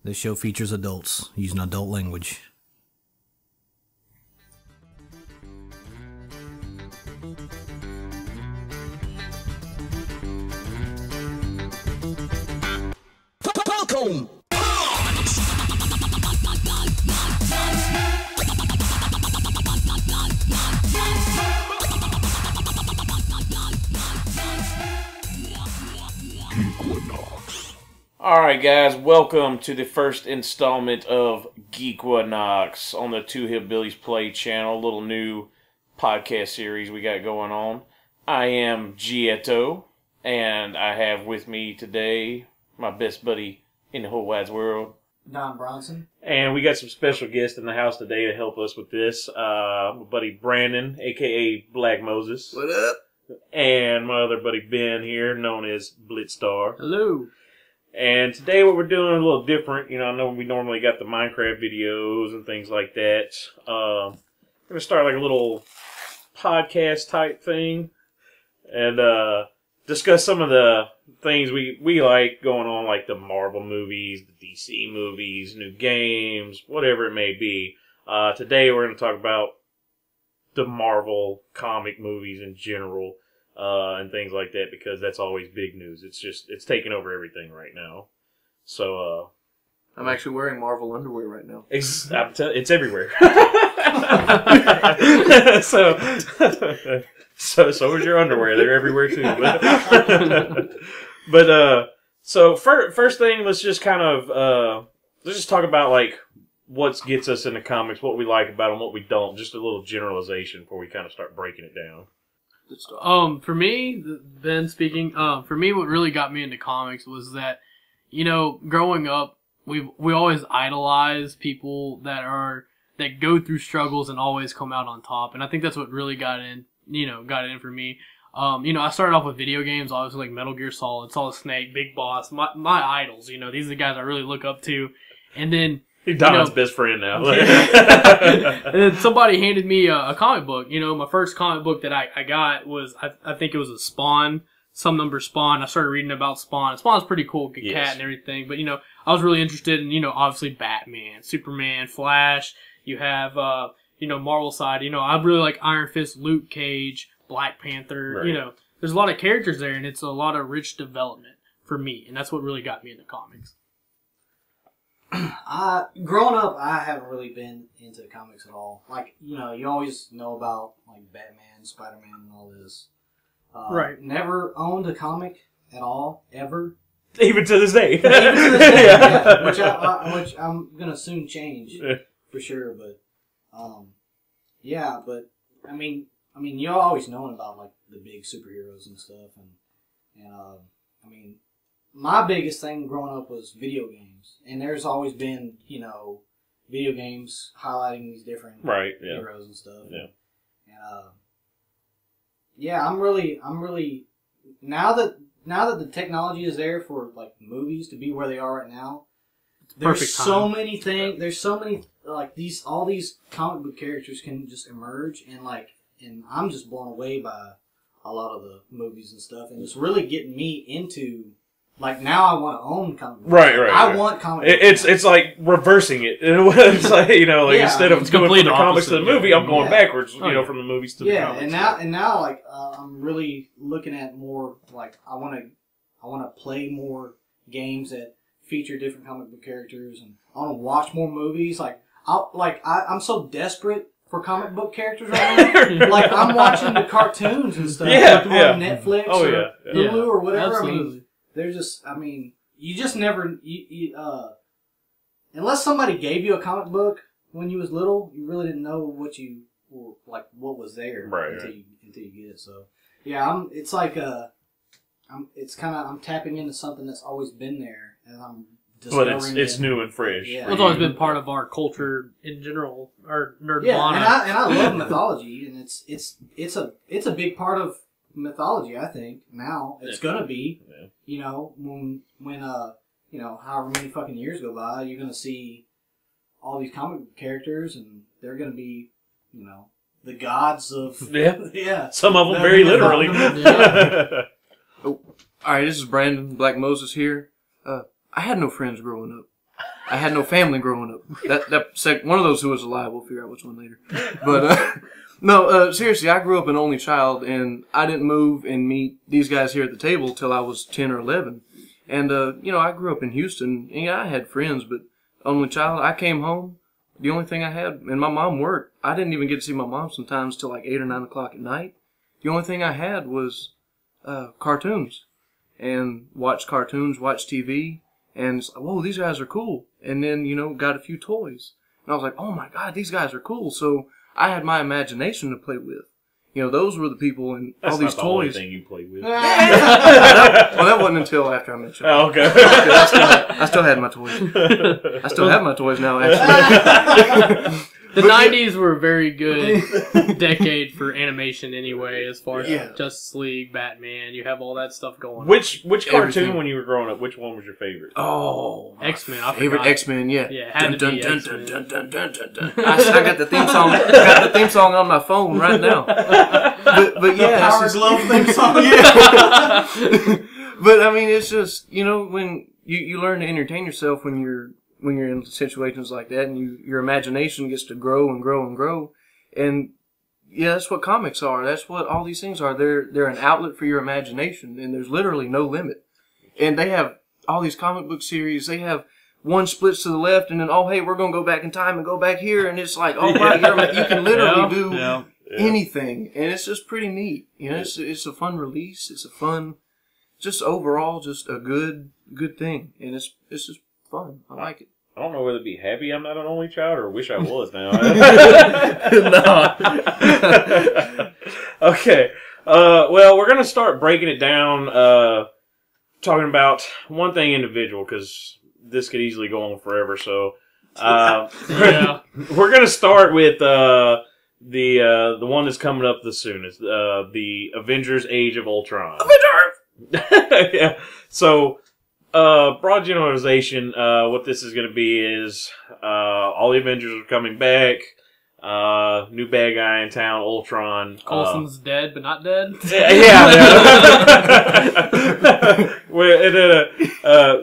This show features adults using adult language. Falcon! Geekquinox. Alright guys, welcome to the first installment of Geekquinox on the Two Hillbillies Play channel, a little new podcast series we got going on. I am JI-Et-Toh, and I have with me today my best buddy in the whole wide world, Don Bronson. And we got some special guests in the house today to help us with this. My buddy Brandon, aka Black Moses. What up? And my other buddy Ben here, known as Blitzstar. Hello. And today what we're doing is a little different. You know, I know we normally got the Minecraft videos and things like that. We're going to start like a little podcast type thing. And discuss some of the things we like going on, like the Marvel movies, the DC movies, new games, whatever it may be. Today we're going to talk about the Marvel comic movies in general, and things like that, because that's always big news. It's taking over everything right now. So, I'm actually wearing Marvel underwear right now. it's everywhere. So is your underwear. They're everywhere too. So first thing, let's just kind of, let's just talk about like what gets us into comics, what we like about them, what we don't. Just a little generalization before we kind of start breaking it down. For me, Ben speaking, for me, what really got me into comics was that, you know, growing up, we always idolize people that go through struggles and always come out on top. And I think that's what really got in for me. I started off with video games, obviously like Metal Gear Solid Snake, Big Boss, my idols, these are the guys I really look up to. And then, He's Don's best friend now. And then somebody handed me a comic book. My first comic book that I got was, I think it was a Spawn, some number Spawn. I started reading about Spawn. Spawn's pretty cool, good cat and everything. But, I was really interested in, obviously Batman, Superman, Flash. You have, Marvel side. I really like Iron Fist, Luke Cage, Black Panther. Right. There's a lot of characters there, and it's a lot of rich development for me. And that's what really got me into comics. Growing up, I haven't really been into comics at all. Like, you always know about like Batman, Spider-Man, and all this. Right. Never owned a comic at all, ever. Even to this day. Even to this day, yeah. Which I'm gonna soon change for sure. But, but I mean, you always known about like the big superheroes and stuff, and I mean. My biggest thing growing up was video games, and there's always been, video games highlighting these different heroes and stuff. Yeah. And I'm really now that the technology is there for like movies to be where they are right now. There's so many things. There's so many like all these comic book characters can just emerge, and I'm just blown away by a lot of the movies and stuff, and it's really getting me into. Like, now I want to own comic books. Right. I want comic books. It's like reversing it. It's like, instead of going from the comics to the movie, I'm going backwards, from the movies to the comics. and now, like, I'm really looking at more, like, I want to play more games that feature different comic book characters, and I want to watch more movies. I'm so desperate for comic book characters right now. Like, I'm watching the cartoons and stuff. On Netflix or Hulu or whatever. Absolutely. I mean, they're just, you just never, unless somebody gave you a comic book when you was little, you really didn't know what was there until you get it. So, yeah, it's like, I'm tapping into something that's always been there, and I'm discovering But it's new and fresh. Yeah. It's always been part of our culture in general, our nerdvana. Yeah, and I love mythology, and it's a big part of mythology, I think. Now it's gonna be, when however many fucking years go by, you're gonna see all these comic characters, and they're gonna be, the gods of Some of them very literally. All right, this is Brandon Black Moses here. I had no friends growing up. I had no family growing up. One of those who was alive. We'll figure out which one later. But no, seriously, I grew up an only child, and I didn't move and meet these guys here at the table till I was 10 or 11. And you know, I grew up in Houston. And, yeah, I had friends, but only child. I came home. The only thing I had, and my mom worked. I didn't even get to see my mom sometimes till like 8 or 9 o'clock at night. The only thing I had was cartoons, and watch cartoons, watch TV, and it's like, whoa, these guys are cool. And then, you know, got a few toys. And I was like, oh my God, these guys are cool. So I had my imagination to play with. You know, those were the people and all these the toys. Only thing you played with. Well, that wasn't until after I met you. Oh, okay. I still had my toys. I still have my toys now, actually. The 90s were a very good decade for animation anyway, as far as Justice League, Batman, you have all that stuff going on. Which cartoon when you were growing up, which one was your favorite? Oh, X-Men. Favorite X-Men, yeah. Yeah, had to be X-Men. I got the theme song. Got the theme song on my phone right now. But yeah, Power Glove theme song. Yeah. But I mean, it's just, you know, when you learn to entertain yourself when you're in situations like that, and your imagination gets to grow and grow and grow. And yeah, that's what comics are. That's what all these things are. They're an outlet for your imagination, and there's literally no limit. And they have all these comic book series. They have one splits to the left, and then, oh, hey, we're going to go back in time and go back here. And it's like, oh, my God, you can literally do anything. And it's just pretty neat. You know, it's a fun release. It's a fun, just overall, just a good thing. And it's just fun. I like it. I don't know whether to be happy I'm not an only child or wish I was now. No. Okay. Well, we're going to start breaking it down, talking about one thing individual, because this could easily go on forever. So we're going to start with the one that's coming up the soonest, the Avengers Age of Ultron. Avengers! Yeah. So... broad generalization, what this is going to be is, all the Avengers are coming back, new bad guy in town, Ultron. Coulson's dead, but not dead? Yeah.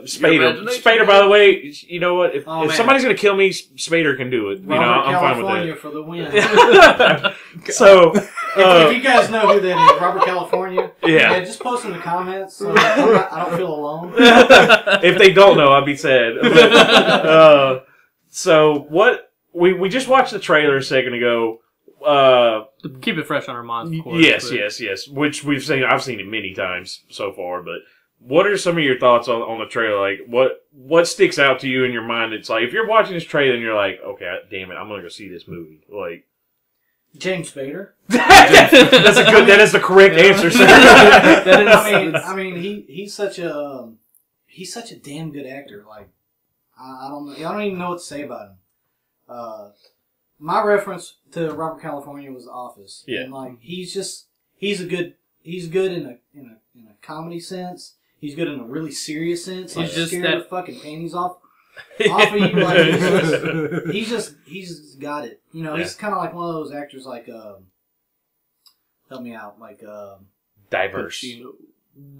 Spader, by the way, you know what, if somebody's going to kill me, Spader can do it. You know, I'm fine with that. For the win. So... if you guys know who that is, Robert California, just post in the comments so I don't feel alone. If they don't know, I'd be sad. So what we just watched the trailer a second ago. Keep it fresh on our minds, of course. Yes. Which I've seen it many times so far. But what are some of your thoughts on the trailer? Like, what sticks out to you in your mind? It's like if you're watching this trailer and you're like, okay, damn it, I'm gonna go see this movie. Like. James Spader. That is the correct answer, sir. I mean, he's such a damn good actor. Like, I don't even know what to say about him. My reference to Robert California was The Office. Yeah. And like, he's good in a comedy sense. He's good in a really serious sense. He's just scared the fucking panties off of you. Like, he's got it. You know, he's kind of like one of those actors like, help me out, like, Diverse.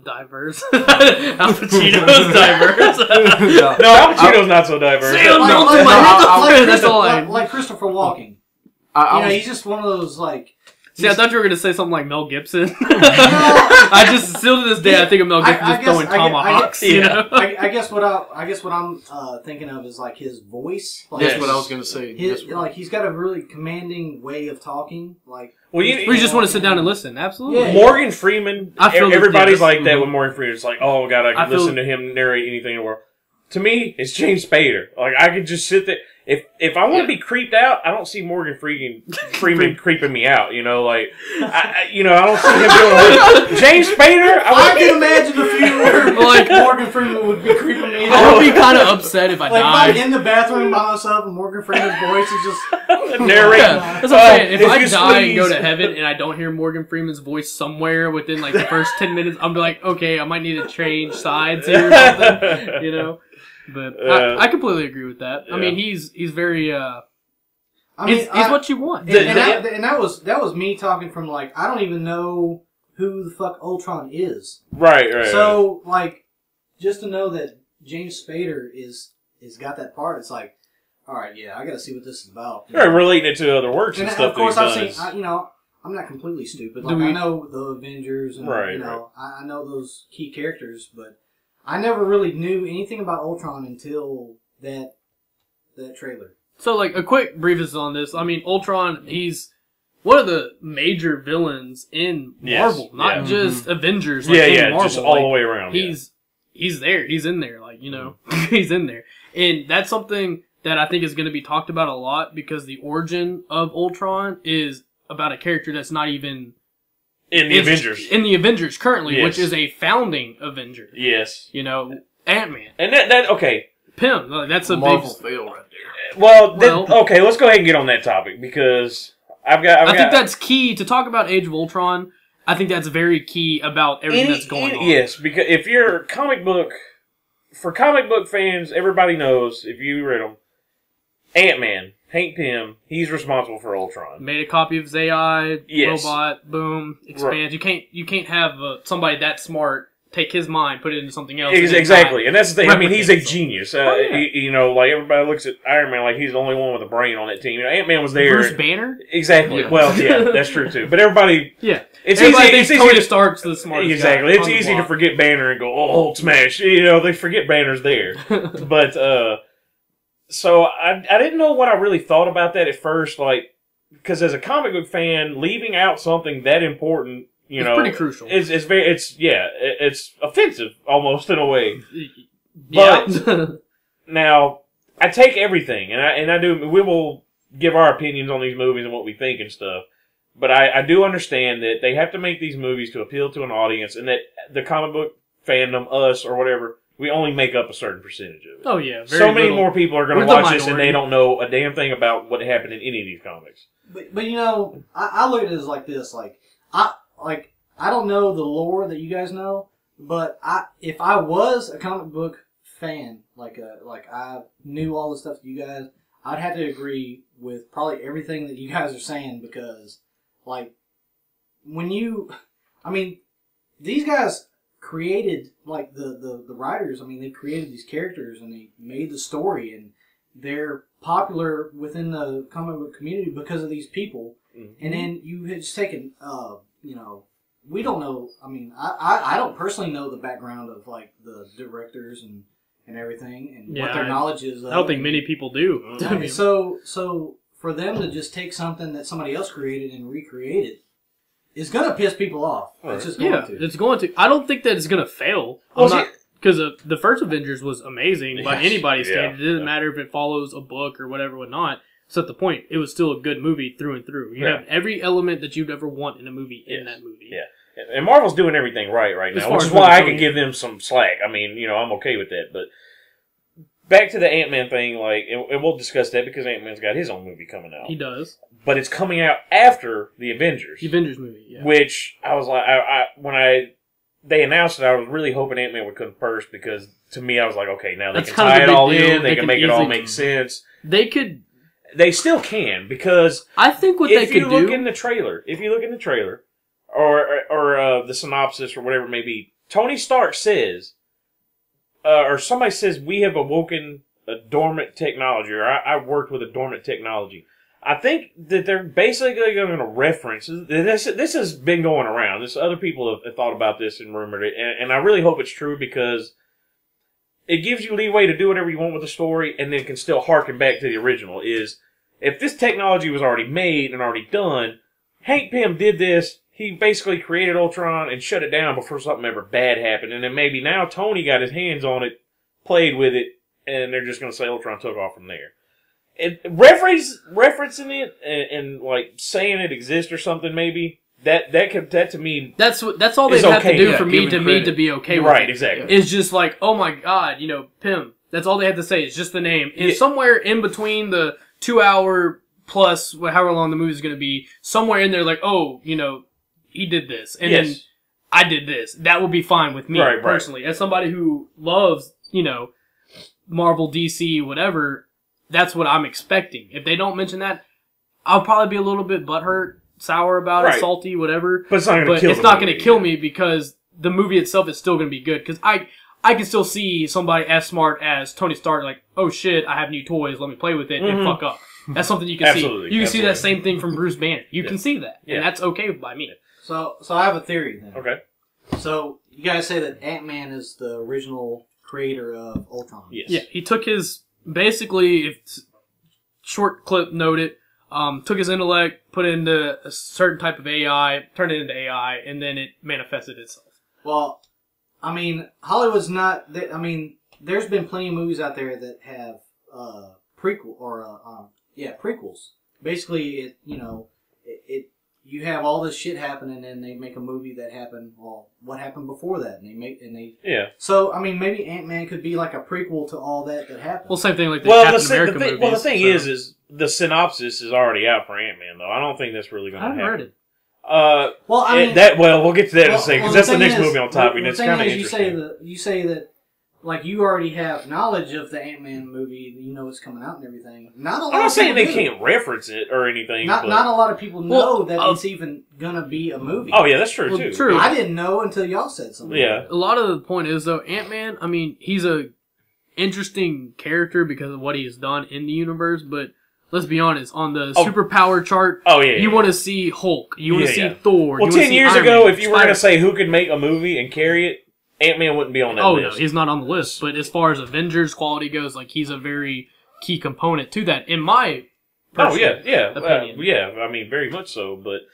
Diverse. Al Pacino's diverse. No, Al Pacino's not so diverse. That's all like Christopher Walken. He's just one of those, like... See, I thought you were going to say something like Mel Gibson. I just, still to this day, I think of Mel Gibson just throwing tomahawks. You know? I guess what I'm thinking of is like his voice. Like, that's what I was going to say. Like he's got a really commanding way of talking. Like, you just want to sit down and listen. Absolutely. Yeah. Morgan Freeman. Everybody's like that with Morgan Freeman. It's like, oh god, I can listen to him narrate anything in the world. To me, it's James Spader. Like, I could just sit there. If I want to be creeped out, I don't see Morgan Freeman creeping me out. You know, like, I don't see him doing James Spader. I can imagine a few where like Morgan Freeman would be creeping me out. I would be kind of upset if I died. Like, in the bathroom by myself and Morgan Freeman's voice is just narrating. Yeah. That's what I'm saying. If I die and go to heaven and I don't hear Morgan Freeman's voice somewhere within like the first 10 minutes, I'll be like, okay, I might need to change sides here or something. You know. But I completely agree with that. Yeah. I mean, he's very. He's what you want. And that was me talking from like, I don't even know who the fuck Ultron is. Right. So like, just to know that James Spader is it's got that part. It's like, all right, yeah, I got to see what this is about. Right, relating it to other works and stuff. Of course, that I've seen. I'm not completely stupid. Like I know the Avengers, and I know those key characters, but I never really knew anything about Ultron until that trailer. So, like, a quick brief on this. I mean, Ultron, he's one of the major villains in Marvel, not just Avengers. Like, in Marvel. Just all the way around. He's there. He's in there. Like, he's in there. And that's something that I think is going to be talked about a lot because the origin of Ultron is about a character that's not even in the Avengers. In the Avengers currently, which is a founding Avenger. Yes. Ant-Man. And that okay. Pym. That's a Marvel big fail right there. Well, okay, let's go ahead and get on that topic because I think that's key to talk about Age of Ultron. I think that's very key about everything that's going on. Yes, because if you're comic book fans, everybody knows if you read them, Ant-Man, Hank Pym, he's responsible for Ultron. Made a copy of his AI, robot, boom, expands. Right. You can't have somebody that smart take his mind, put it into something else. Exactly, and that's the thing. I mean, he's a genius. Like everybody looks at Iron Man like he's the only one with a brain on that team. Ant-Man was there. Bruce Banner. Exactly. Yeah. Well, yeah, that's true too. But everybody, it's easy. Tony Stark's the smartest. Exactly. It's easy to forget Banner and go, oh, Hulk smash. They forget Banner's there. But so I didn't know what I really thought about that at first, like because as a comic book fan, leaving out something that important. It's pretty crucial. It's offensive almost in a way. But now I take everything, and I do. We will give our opinions on these movies and what we think and stuff. But I do understand that they have to make these movies to appeal to an audience, and that the comic book fandom, us or whatever, we only make up a certain percentage of it. Oh yeah, so many more people are going to watch this, and they don't know a damn thing about what happened in any of these comics. But I look at it as like this, I don't know the lore that you guys know, but if I was a comic book fan, like I knew all the stuff that you guys, I'd have to agree with probably everything that you guys are saying because, these guys created, the writers, they created these characters and they made the story and they're popular within the comic book community because of these people. Mm-hmm. And then you had just taken, we don't know. I don't personally know the background of the directors and everything and what their knowledge is. I don't think many people do. So for them to just take something that somebody else created and recreate it is going to piss people off. Right. It's just going to. It's going to. I don't think that it's going to fail. Because the first Avengers was amazing by anybody's standard. It doesn't matter if it follows a book or whatever, whatnot. So at the point, it was still a good movie through and through. You have every element that you'd ever want in a movie in that movie. Yeah. And Marvel's doing everything right now, which is why I can give them some slack. I'm okay with that. But back to the Ant-Man thing, and we'll discuss that because Ant-Man's got his own movie coming out. He does. But it's coming out after the Avengers. The Avengers movie, yeah. Which I was like, when they announced it, I was really hoping Ant-Man would come first because to me, I was like, okay, now they can tie it all in. They can make it all make sense. They still can because I think what they could do. If you look in the trailer, or the synopsis or whatever it may be, Tony Stark says, or somebody says, we have awoken a dormant technology, or I've worked with a dormant technology. I think that they're basically going to reference this has been going around. Other people have thought about this and rumored it, and I really hope it's true because it gives you leeway to do whatever you want with the story, and then can still harken back to the original. Is if this technology was already made and already done, Hank Pym did this. He basically created Ultron and shut it down before something ever bad happened, and then maybe now Tony got his hands on it, played with it, and they're just going to say Ultron took off from there. Referencing it and saying it exists or something maybe. That to me that's all they have to do for me to be okay with it. Right, exactly. It's just oh my god, Pym. That's all they have to say. It's just the name. And somewhere in between the 2 hour plus however long the movie is going to be, somewhere in there he did this and then I did this. That would be fine with me personally. As somebody who loves, Marvel, DC, whatever, that's what I'm expecting. If they don't mention that, I'll probably be a little bit butthurt, sour about it, salty, whatever. But it's not going to kill me. It's not going to kill me because the movie itself is still going to be good. Because I can still see somebody as smart as Tony Stark, like, oh shit, I have new toys, let me play with it, and fuck up. That's something you can see. You can see that same thing from Bruce Banner. You can see that, and that's okay by me. So I have a theory then. Okay. So you guys say that Ant-Man is the original creator of Ultron. Yes. Yeah, he took his, basically, if short clip noted, took his intellect, put it into a certain type of AI, turned it into AI, and then it manifested itself. Well, I mean, Hollywood's not. I mean, there's been plenty of movies out there that have prequels. Basically, you have all this shit happening, and they make a movie that happened. Well, what happened before that? Yeah. So I mean, maybe Ant-Man could be like a prequel to all that happened. Well, same thing like the Captain America movies. Well, the thing is the synopsis is already out for Ant-Man, though. I don't think that's really going to happen. I haven't read it. Well, I mean, we'll get to that in a second, because that's the next movie on topic, and it's kind of interesting. You say that, like, you already have knowledge of the Ant-Man movie, you know it's coming out and everything. Not a lot. I'm not saying they can't reference it or anything. Not a lot of people know that it's even gonna be a movie. Oh yeah, that's true too. True. I didn't know until y'all said something. Yeah. A lot of the point is though, Ant-Man. I mean, he's a interesting character because of what he has done in the universe, but. Let's be honest, on the superpower chart, you want to see Hulk, you want to see Thor. Well, 10 years ago, if you were going to say who could make a movie and carry it, Ant-Man wouldn't be on that list. No, he's not on the list. But as far as Avengers quality goes, like he's a very key component to that, in my opinion. I mean, very much so. But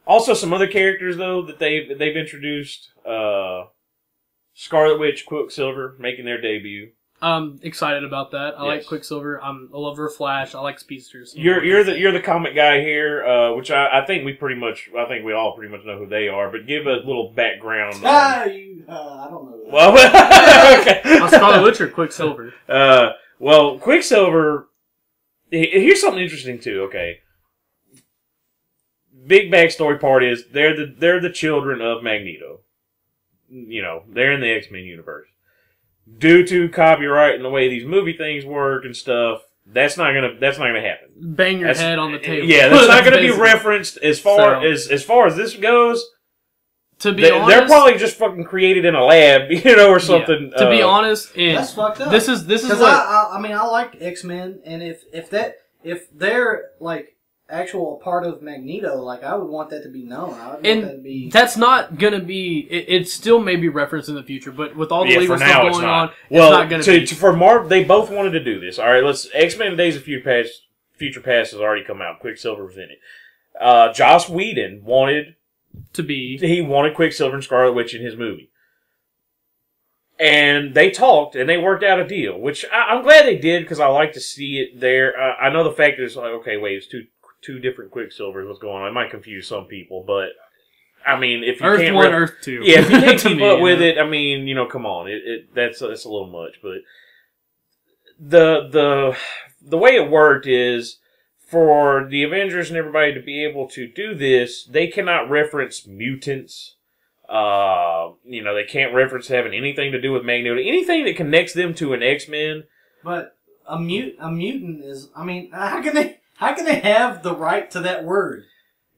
also some other characters though that they've introduced: Scarlet Witch, Quicksilver making their debut. I'm excited about that. I like Quicksilver. I'm a lover of Flash. I like speedsters. You're the comic guy here, which I think we all pretty much know who they are. But give a little background. I don't know that. Well, okay. Scarlet Witch or Quicksilver? Well, Quicksilver. Here's something interesting too. Okay, big backstory part is they're the children of Magneto. You know, they're in the X-Men universe. Due to copyright and the way these movie things work and stuff, that's not gonna happen. Bang your head on the table. Yeah, that's not gonna be referenced as far as this goes. To be honest, they're probably just fucking created in a lab, or something. To be honest, that's fucked up. This is what I mean. I like X-Men, and if they're like actual part of Magneto, like I would want that to be known. I would want that to be. That's not gonna be. It still may be referenced in the future, but with all the legal stuff going on, it's not gonna be. For Marvel, they both wanted to do this. All right, X-Men: Days of Future Past has already come out. Quicksilver was in it. Joss Whedon wanted Quicksilver and Scarlet Witch in his movie. And they talked, and they worked out a deal, which I'm glad they did, because I like to see it there. I know the fact is, like, okay, wait, it's two different Quicksilvers, what's going on? It might confuse some people, but, I mean, if you Earth can't... 1, Earth 2. Yeah, if you can't keep up with it, I mean, come on. That's a little much, but... The way it worked is, for the Avengers and everybody to be able to do this, they cannot reference mutants. They can't reference having anything to do with Magneto. Anything that connects them to an X-Men. But a mutant is, I mean, how can they have the right to that word?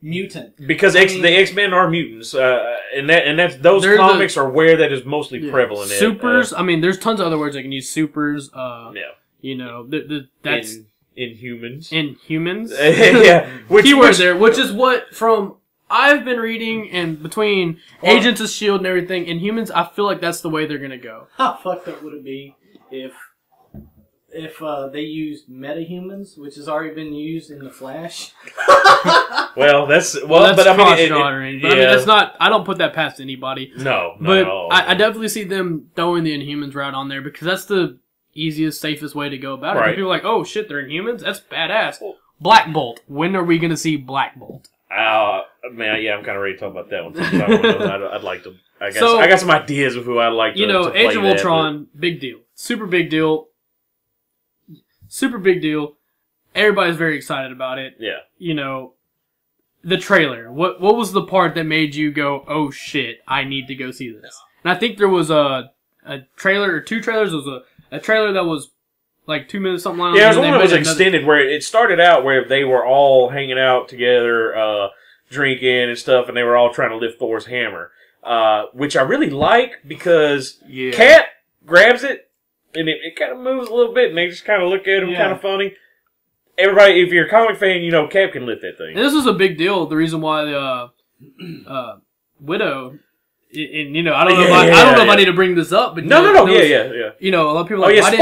Mutant. Because the X-Men are mutants, and that's those comics are where that is mostly prevalent. Supers. I mean, there's tons of other words I can use. Supers. That's Inhumans. Inhumans. Yeah. Keyword there, which is what from I've been reading, and between Agents of S.H.I.E.L.D. and everything, Inhumans, I feel like that's the way they're gonna go. How fucked up would it be if they used metahumans, which has already been used in the Flash? Well, that's but I mean, that's not. I don't put that past anybody. No, not but at all. I definitely see them throwing the Inhumans route on there because that's the easiest, safest way to go about it. Right. People are like, oh shit, they're Inhumans. That's badass. Black Bolt. When are we gonna see Black Bolt? Man, yeah, I'm kind of ready to talk about that one. I'd like to. I got some ideas of who I'd like to. To play Age of Ultron, big deal, super big deal. Everybody's very excited about it. Yeah. The trailer. What was the part that made you go, oh shit, I need to go see this? And I think there was a trailer or two trailers. There was a trailer that was like 2 minutes something like that. Yeah, there's one that was extended where it started out where they were all hanging out together, drinking and stuff, and they were all trying to lift Thor's hammer. which I really like because Cap grabs it and it kind of moves a little bit, and they just kind of look at him, kind of funny. Everybody, if you're a comic fan, you know Cap can lift that thing. And this is a big deal. The reason why the Widow. And you know, I don't know if I need to bring this up, but no, You know, a lot of people are like,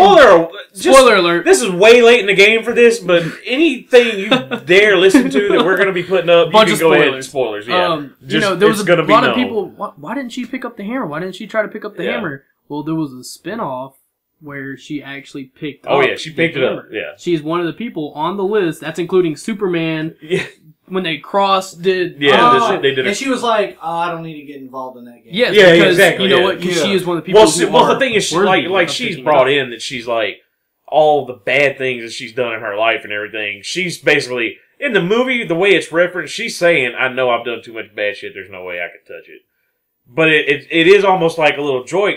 spoiler alert. This is way late in the game for this, but anything you dare listen to that we're going to be putting up, you can go ahead and spoilers. Yeah, you know, there was a lot of people. Why didn't she pick up the hammer? Why didn't she try to pick up the hammer? Well, there was a spinoff where she actually picked. She picked it up. Yeah, she's one of the people on the list. That's including Superman. Yeah. When they they did. And she was like, "I don't need to get involved in that game." Yes, because exactly. You know what? Because she is one of the people. Well, the thing is, she's brought in that she's like all the bad things that she's done in her life and everything. She's basically in the movie, the way it's referenced. She's saying, "I know I've done too much bad shit. There's no way I can touch it." But it is almost like a little joke.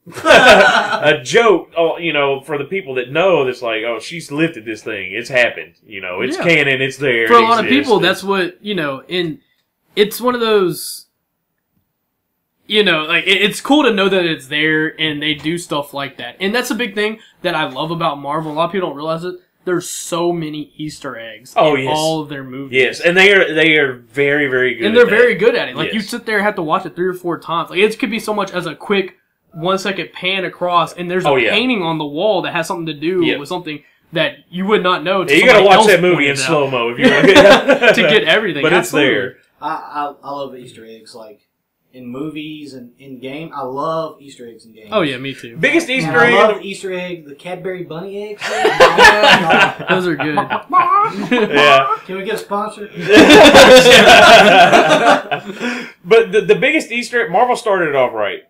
A joke, you know, for the people that know, that's like, oh, she's lifted this thing. It's happened. You know, it's canon. It's there. For a lot of people, that's what, you know, and it's one of those, you know, like, it's cool to know that it's there and they do stuff like that. And that's a big thing that I love about Marvel. A lot of people don't realize it. There's so many Easter eggs in all of their movies. Yes, and they are very, very good. And they're very good at it. Like, you sit there and have to watch it 3 or 4 times. Like, it could be so much as a quick 1-second pan across, and there's a painting on the wall that has something to do with something that you would not know. You gotta watch that movie in slow mo if you want to get everything. But it's there. I love Easter eggs, like in movies and in game. I love Easter eggs in games. Oh yeah, me too. Biggest Easter egg. I love Easter egg, the Cadbury bunny eggs. Those are good. Yeah. Can we get a sponsor? But the biggest Easter egg, Marvel started it off right.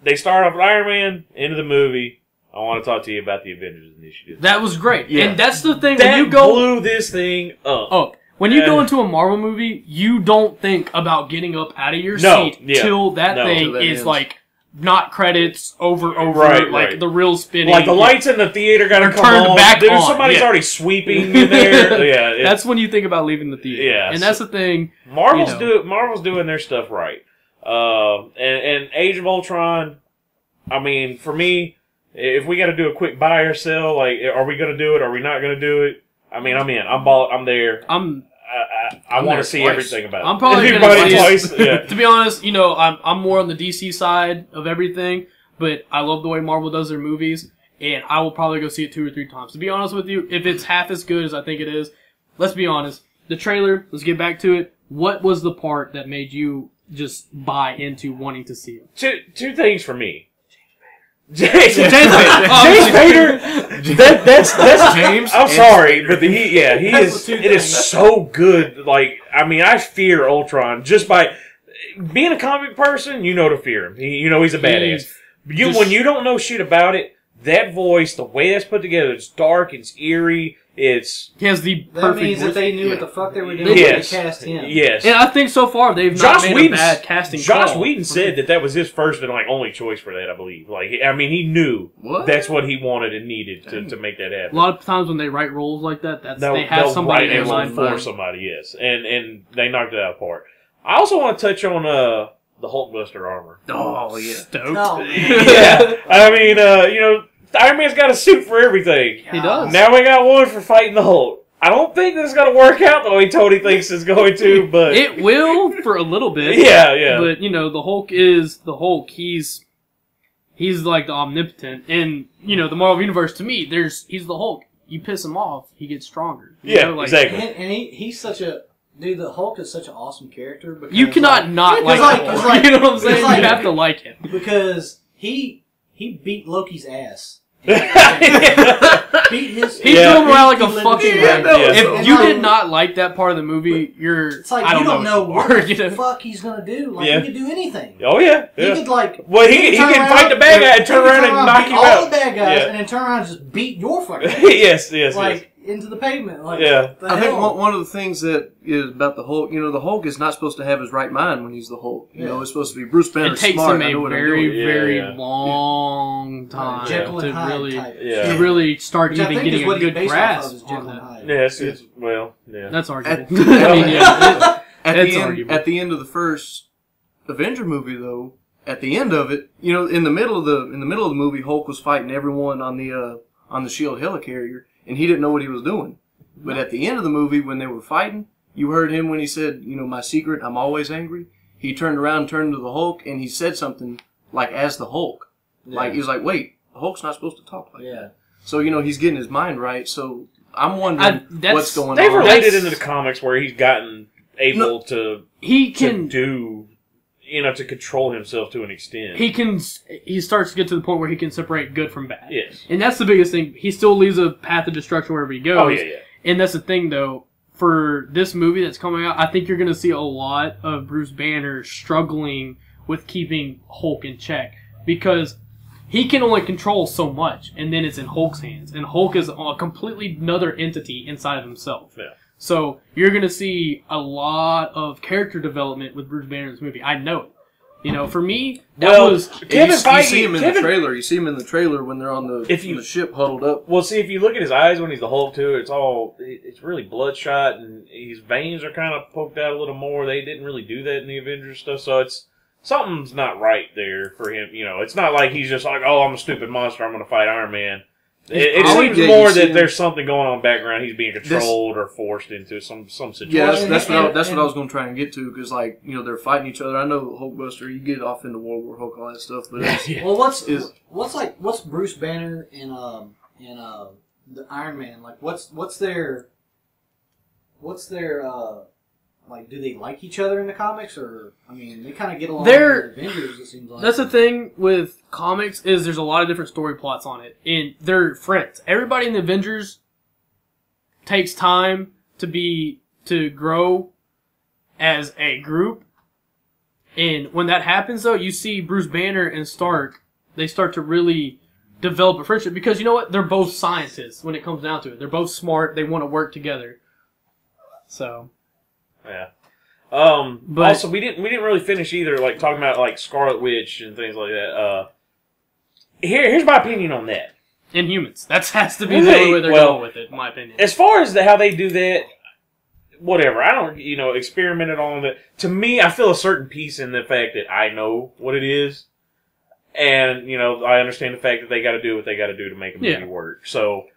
They start off with Iron Man, into the movie. I want to talk to you about the Avengers Initiative. That was great. Yeah. And that's the thing. That blew this thing up. Oh, when you go into a Marvel movie, you don't think about getting up out of your seat till that thing is like not credits over, like the real spinning. Like the lights in the theater got to come on. Back Dude, on. Somebody's already sweeping in there. That's when you think about leaving the theater. Yeah. And that's the thing. Marvel's doing their stuff right. And Age of Ultron, I mean, for me, if we got to do a quick buy or sell, like, are we going to do it? Are we not going to do it? I mean, I'm in. I'm there. I want to see everything about it. I'm probably going to see twice. To be honest, you know, I'm more on the DC side of everything, but I love the way Marvel does their movies, and I will probably go see it 2 or 3 times. To be honest with you, if it's half as good as I think it is, let's be honest. The trailer, let's get back to it. What was the part that made you just buy into wanting to see it? Two things for me. James Vader. That's James. I'm sorry, but he is. It is so good. Like, I mean, I fear Ultron just by being a comic person. You know to fear him. You know he's a badass. When you don't know shit about it, that voice, the way that's put together, it's dark, it's eerie. He has the perfect. That means that they knew what the fuck they were doing when they cast him. Yes, and I think so far they've not made a bad casting. Joss Whedon said that was his first and like only choice for that. I believe. Like, I mean, he knew that's what he wanted and needed to make that happen. A lot of times when they write roles like that, they have somebody in mind for somebody. Yes, and they knocked it out of the park. I also want to touch on the Hulkbuster armor. Oh yeah, stoked. Oh. Yeah, I mean, you know. Iron Man's got a suit for everything. He does. Now we got one for fighting the Hulk. I don't think this is going to work out the way Tony thinks it's going to, but... It will for a little bit. Yeah. But, you know, the Hulk is the Hulk. He's like the omnipotent. And, you know, the Marvel Universe, to me, he's the Hulk. You piss him off, he gets stronger. You know, like, exactly. And he's such a... Dude, the Hulk is such an awesome character. Because, you cannot not like him. You know what I'm saying? You have to like him. Because he beat Loki's ass. He threw him around like a fucking rag. If you did not like that part of the movie, it's like you don't know what the fuck he's gonna do. Like he could do anything. Oh yeah. He could like. Well, he can fight the bad guy and turn around and knock you out. All the bad guys and then turn around and just beat your fucking ass. Yes. Like into the pavement. Like, I think one of the things that is about the Hulk, you know, the Hulk is not supposed to have his right mind when he's the Hulk. You know, it's supposed to be Bruce Banner. It takes smart, him a very long time to really start even getting a good grasp on that. Yeah, That's arguable. I mean, at the end of the first Avenger movie though, at the end of it, you know, in the middle of the movie, Hulk was fighting everyone on the Shield helicarrier, and he didn't know what he was doing. But at the end of the movie, when they were fighting, you heard him when he said, you know, my secret, I'm always angry. He turned around, turned to the Hulk, and he said something like, as the Hulk. Yeah. Like, he was like, wait, the Hulk's not supposed to talk like that. So, you know, he's getting his mind right. So, I'm wondering what's going on. They've related into the comics where he's gotten able to do, you know, to control himself to an extent. He starts to get to the point where he can separate good from bad. Yes. And that's the biggest thing. He still leaves a path of destruction wherever he goes. Oh, yeah. And that's the thing, though. For this movie that's coming out, I think you're going to see a lot of Bruce Banner struggling with keeping Hulk in check. Because he can only control so much, and then it's in Hulk's hands. And Hulk is a completely another entity inside of himself. Yeah. So you're going to see a lot of character development with Bruce Banner in this movie. I know it. You know, for me, you see him in the trailer. You see him in the trailer when they're on the ship huddled up. Well, see, if you look at his eyes when he's the Hulk too, it's really bloodshot, and his veins are kind of poked out a little more. They didn't really do that in the Avengers stuff, so something's not right there for him. You know, it's not like he's just like, oh, I'm a stupid monster, I'm going to fight Iron Man. It seems more that there's something going on in the background. He's being controlled or forced into some situation. Yeah, that's what I was going to try and get to, because, like, you know, they're fighting each other. I know Hulkbuster, you get off into World War Hulk, all that stuff, but well, what's Bruce Banner in the Iron Man? Like, what's their like, do they like each other in the comics, or, I mean, they kind of get along with the Avengers, it seems like. That's the thing with comics, is there's a lot of different story plots on it, and they're friends. Everybody in the Avengers takes time to grow as a group, and when that happens, though, you see Bruce Banner and Stark, they start to really develop a friendship, because you know what? They're both scientists when it comes down to it. They're both smart, they want to work together. So... Yeah. But also, we didn't really finish either, like, talking about, like, Scarlet Witch and things like that. Here's my opinion on that. Inhumans. That has to be the only way they're going with it, in my opinion. As far as how they do that, whatever. I don't, you know, experiment it on that. To me, I feel a certain peace in the fact that I know what it is. And, you know, I understand the fact that they got to do what they got to do to make a movie work. So,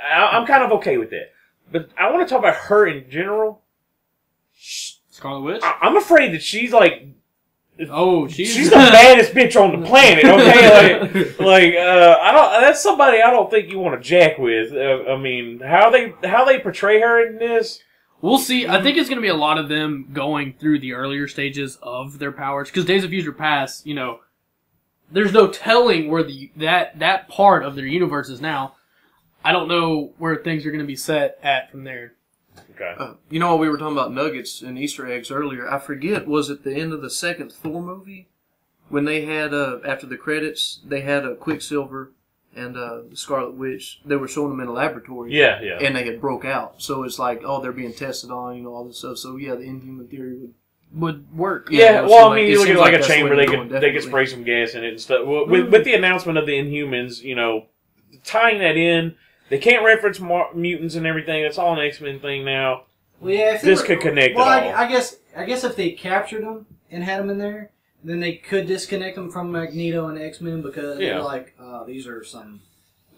I'm kind of okay with that. But I want to talk about her in general. Scarlet Witch? I'm afraid that she's like... Oh, she's the baddest bitch on the planet, okay? That's somebody I don't think you want to jack with. I mean, how they portray her in this... We'll see. I think it's going to be a lot of them going through the earlier stages of their powers. Because Days of Future Past, you know, there's no telling where that part of their universe is now. I don't know where things are going to be set at from there. Okay. You know, we were talking about nuggets and Easter eggs earlier. I forget, was it the end of the second Thor movie? When they had, after the credits, they had a Quicksilver and the Scarlet Witch. They were showing them in a laboratory. Yeah. And they had broke out. So it's like, oh, they're being tested on, you know, all this stuff. So, yeah, the Inhuman theory would work. Yeah, well, I mean, you look at it like a chamber. They could spray some gas in it and stuff. Well, with the announcement of the Inhumans, you know, tying that in, they can't reference mutants and everything. It's all an X-Men thing now. Well, yeah, this could connect. Well, it all. I guess if they captured them and had them in there, then they could disconnect them from Magneto and X-Men, because they're like, these are some,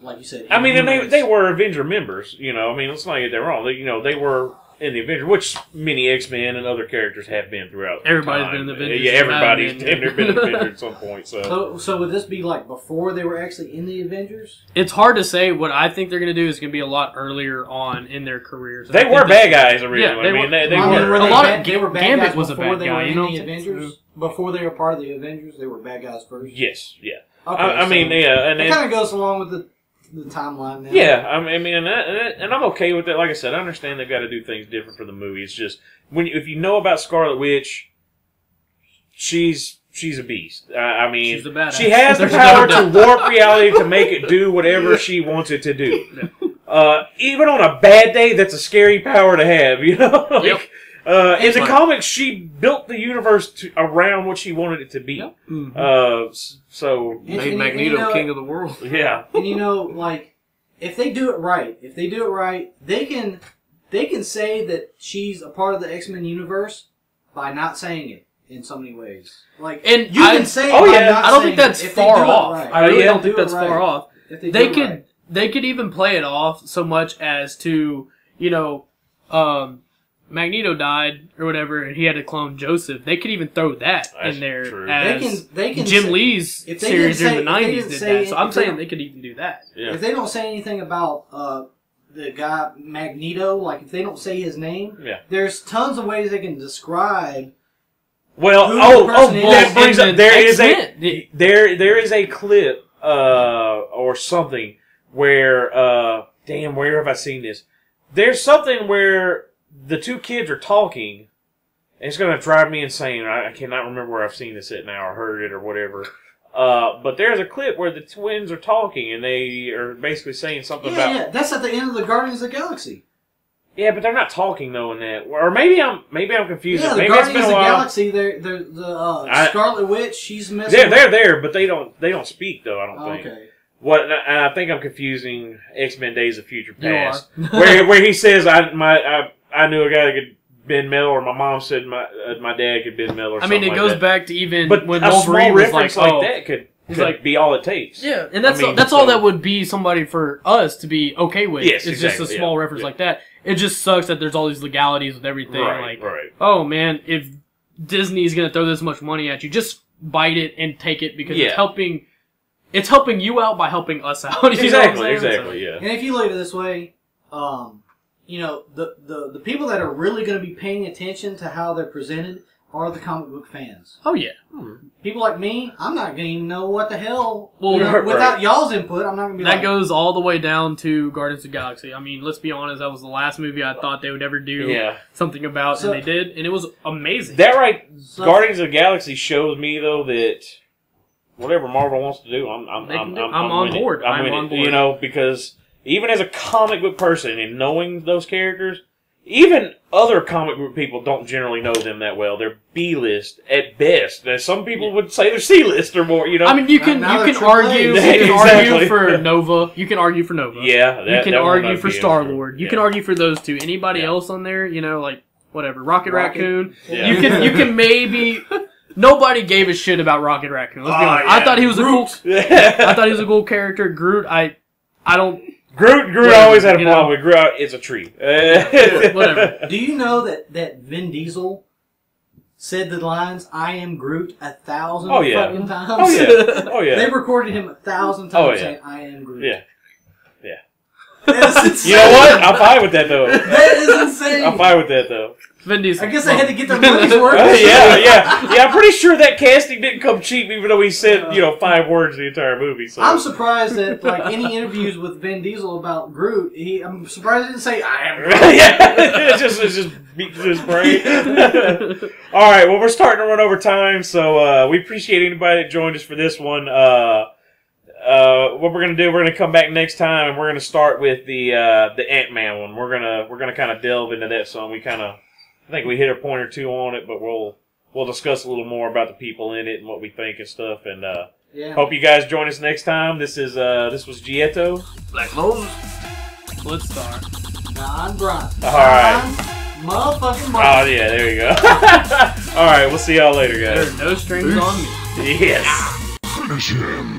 like you said. I mean, and they were Avenger members. You know, I mean, let's not get that wrong. They were in the Avengers, which many X-Men and other characters have been throughout. Everybody's been in the Avengers. Yeah, everybody's been in the Avengers at some point. So would this be like before they were actually in the Avengers? It's hard to say. What I think they're going to do is going to be a lot earlier on in their careers. They were bad guys originally. Yeah, they were. They were bad guys was a bad guy. You know, the Avengers before they were part of the Avengers, they were bad guys first. Yes, yeah. Okay, I mean, yeah, and it kind of goes along with the timeline now. Yeah, I mean, and I'm okay with that. Like I said, I understand they've got to do things different for the movie. It's just if you know about Scarlet Witch, she's a beast. I mean, she's a badass. She has the power to warp reality to make it do whatever she wants it to do. Even on a bad day, that's a scary power to have. You know, in the comics, she built the universe around what she wanted it to be. Yep. So made Magneto king of the world. Yeah, and you know, like if they do it right, they can say that she's a part of the X-Men universe by not saying it. in so many ways. Like, And you can say, oh, yeah, not I don't saying think that's it. If they far do it off. right. I really yeah. don't think Do it that's right. far off. If they They do it could right. they could even play it off so much as to, you know, Magneto died or whatever, and he had to clone Joseph. They could even throw that That's in there true. as They can Jim say, Lee's if they series didn't during the say- if they 90s didn't did say- that. So I'm if they saying don't- they could even do that. Yeah. If they don't say anything about the guy Magneto, like if they don't say his name, Yeah. there's tons of ways they can describe. Well, Who the oh, person is. that brings And up. then There is X-Men. a there is a clip or something where damn, where have I seen this? There's something where the two kids are talking, and it's gonna drive me insane. I cannot remember where I've seen this at now or heard it or whatever. But there's a clip where the twins are talking, and they are basically saying something about. Yeah, that's at the end of the Guardians of the Galaxy. Yeah, but they're not talking though in that. Or maybe I'm confused. Yeah, the Maybe it's Guardians been of a the while. Galaxy. They're the Scarlet Witch. She's messing. They're there, but they don't speak though. I don't think. Okay. What? And I think I'm confusing X-Men: Days of Future You Past, are. where he says I knew a guy that could bend metal, or my mom said my dad could bend metal. Or I mean, it something goes like that. back to even But when a Wolverine small was reference like, like oh, that could like- be all it takes. yeah, and that's I mean, that's all so- that would be somebody for us to be okay with. Yes, it's exactly, just a small yeah, reference yeah. like that. It just sucks that there's all these legalities with everything. Right, like, right. oh man, if Disney's gonna throw this much money at you, just bite it and take it because Yeah. it's helping. It's helping you out by helping us out. You know what I'm Exactly, saying? exactly, yeah. And if you look at it this way, you know, the people that are really going to be paying attention to how they're presented are the comic book fans. Oh yeah. People like me, I'm not going to even know what the hell. Well, you know, right. without y'all's input, I'm not going to be That like. goes all the way down to Guardians of the Galaxy. I mean, let's be honest, that was the last movie I thought they would ever do Yeah. something about, So- and they did, and it was amazing. That right, So- Guardians of the Galaxy shows me though that whatever Marvel wants to do, I'm They can do- I'm on with it. board. I'm with on it. board. You know, because even as a comic book person and knowing those characters, even other comic book people don't generally know them that well. They're B-list at best. Now, some people would say they're C-list or more. You know, I mean, you can Now you they're can AAA. argue you can Exactly. argue for Nova. You can argue for Nova. yeah, You can that one argue I'd for be in Star Lord. You Yeah. can argue for those two. Anybody Yeah. else on there, you know, like whatever, Rocket Raccoon. Yeah. You can maybe. Nobody gave a shit about Rocket Raccoon. Let's be Oh, honest. yeah. I thought he was a cool. Yeah. I thought he was a cool character. Groot. I don't. Groot Whatever, always had a you problem know. with Groot. It's a tree. Whatever. Do you know that Vin Diesel said the lines "I am Groot" 1,000 Oh, yeah. fucking times? Oh yeah. Oh They yeah. recorded him 1,000 times Oh, yeah. saying "I am Groot." Yeah. That's insane. You know what? I'm fine with that though. That is insane. I'm fine with that though. Vin Diesel. I guess they had to get their money's worth. Yeah. I'm pretty sure that casting didn't come cheap, even though he said 5 words the entire movie. So I'm surprised that like any interviews with Vin Diesel about Groot, I'm surprised he didn't say "I am Groot." yeah, it just beats his brain. All right, well, we're starting to run over time, so we appreciate anybody that joined us for this one. What we're gonna do, we're gonna come back next time, and we're gonna start with the Ant-Man one. We're gonna kind of delve into that some. I think we hit a point or two on it, but we'll discuss a little more about the people in it and what we think and stuff. And Yeah. hope you guys join us next time. This was JI-Et-Toh. Black Moses. Let's start. John Bryant. All right. Motherfucking Oh Bryant. yeah, there you go. All right, we'll see y'all later, There guys. are no strings on me. Yes. Finish him.